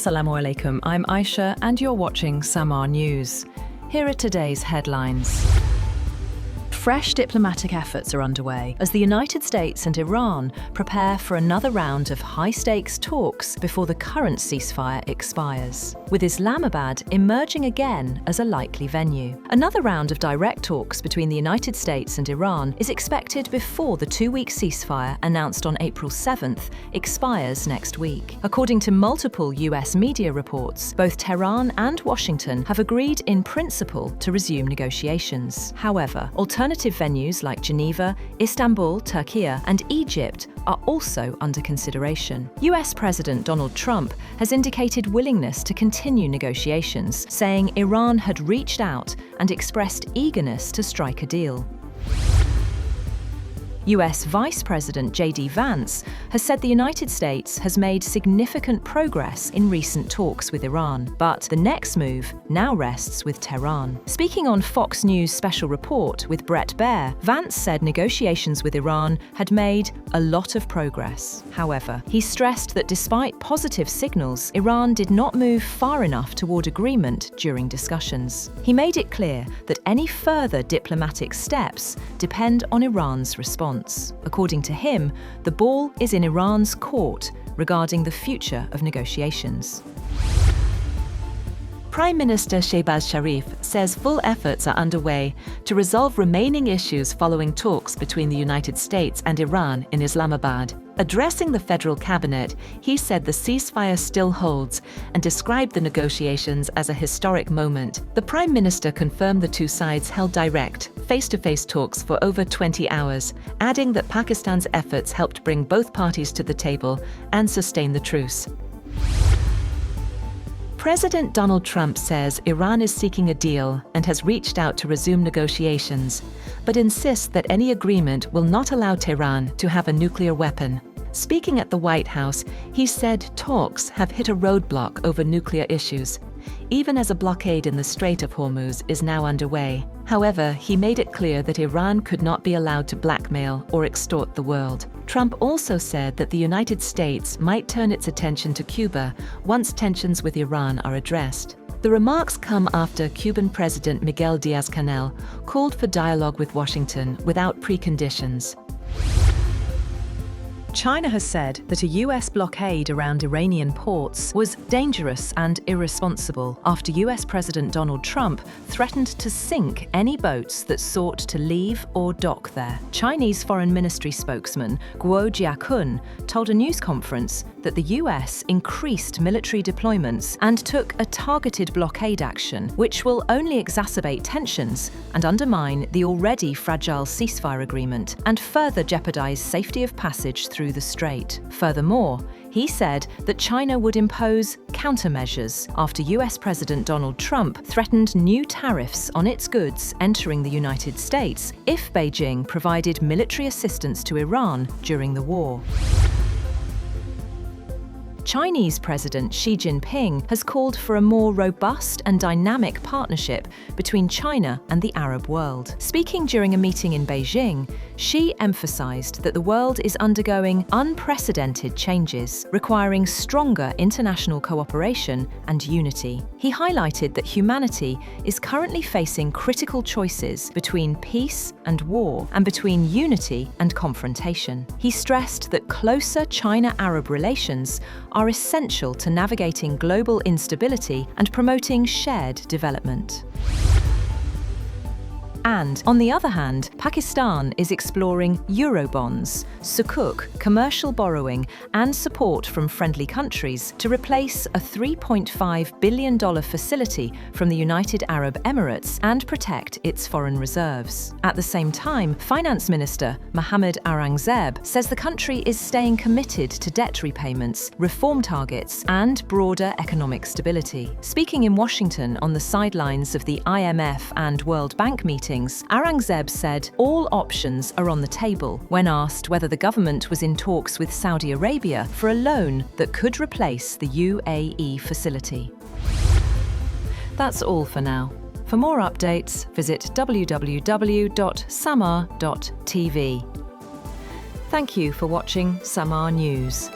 Assalamu alaikum, I'm Aisha and you're watching Samar News. Here are today's headlines. Fresh diplomatic efforts are underway as the United States and Iran prepare for another round of high-stakes talks before the current ceasefire expires, with Islamabad emerging again as a likely venue. Another round of direct talks between the United States and Iran is expected before the two-week ceasefire announced on April 7th expires next week. According to multiple US media reports, both Tehran and Washington have agreed in principle to resume negotiations. However, alternative venues like Geneva, Istanbul, Turkey, and Egypt are also under consideration. US President Donald Trump has indicated willingness to continue negotiations, saying Iran had reached out and expressed eagerness to strike a deal. US Vice President JD Vance has said the United States has made significant progress in recent talks with Iran, but the next move now rests with Tehran. Speaking on Fox News' special report with Brett Baer, Vance said negotiations with Iran had made a lot of progress. However, he stressed that despite positive signals, Iran did not move far enough toward agreement during discussions. He made it clear that any further diplomatic steps depend on Iran's response. According to him, the ball is in Iran's court regarding the future of negotiations. Prime Minister Shehbaz Sharif says full efforts are underway to resolve remaining issues following talks between the United States and Iran in Islamabad. Addressing the federal cabinet, he said the ceasefire still holds and described the negotiations as a historic moment. The Prime Minister confirmed the two sides held direct, face-to-face talks for over 20 hours, adding that Pakistan's efforts helped bring both parties to the table and sustain the truce. President Donald Trump says Iran is seeking a deal and has reached out to resume negotiations, but insists that any agreement will not allow Tehran to have a nuclear weapon. Speaking at the White House, he said talks have hit a roadblock over nuclear issues, even as a blockade in the Strait of Hormuz is now underway. However, he made it clear that Iran could not be allowed to blackmail or extort the world. Trump also said that the United States might turn its attention to Cuba once tensions with Iran are addressed. The remarks come after Cuban President Miguel Diaz-Canel called for dialogue with Washington without preconditions. China has said that a US blockade around Iranian ports was dangerous and irresponsible after US President Donald Trump threatened to sink any boats that sought to leave or dock there. Chinese Foreign Ministry spokesman Guo Jiakun told a news conference that the US increased military deployments and took a targeted blockade action, which will only exacerbate tensions and undermine the already fragile ceasefire agreement and further jeopardize safety of passage through the strait. Furthermore, he said that China would impose countermeasures after US President Donald Trump threatened new tariffs on its goods entering the United States if Beijing provided military assistance to Iran during the war. Chinese President Xi Jinping has called for a more robust and dynamic partnership between China and the Arab world. Speaking during a meeting in Beijing, Xi emphasized that the world is undergoing unprecedented changes, requiring stronger international cooperation and unity. He highlighted that humanity is currently facing critical choices between peace and war, and between unity and confrontation. He stressed that closer China-Arab relations are essential to navigating global instability and promoting shared development. And, on the other hand, Pakistan is exploring Eurobonds, sukuk, commercial borrowing, and support from friendly countries to replace a $3.5 billion facility from the United Arab Emirates and protect its foreign reserves. At the same time, Finance Minister Mohammad Aurangzeb says the country is staying committed to debt repayments, reform targets, and broader economic stability. Speaking in Washington on the sidelines of the IMF and World Bank meetings, Aurangzeb said all options are on the table when asked whether the government was in talks with Saudi Arabia for a loan that could replace the UAE facility. That's all for now. For more updates, visit www.samar.tv. Thank you for watching Samar News.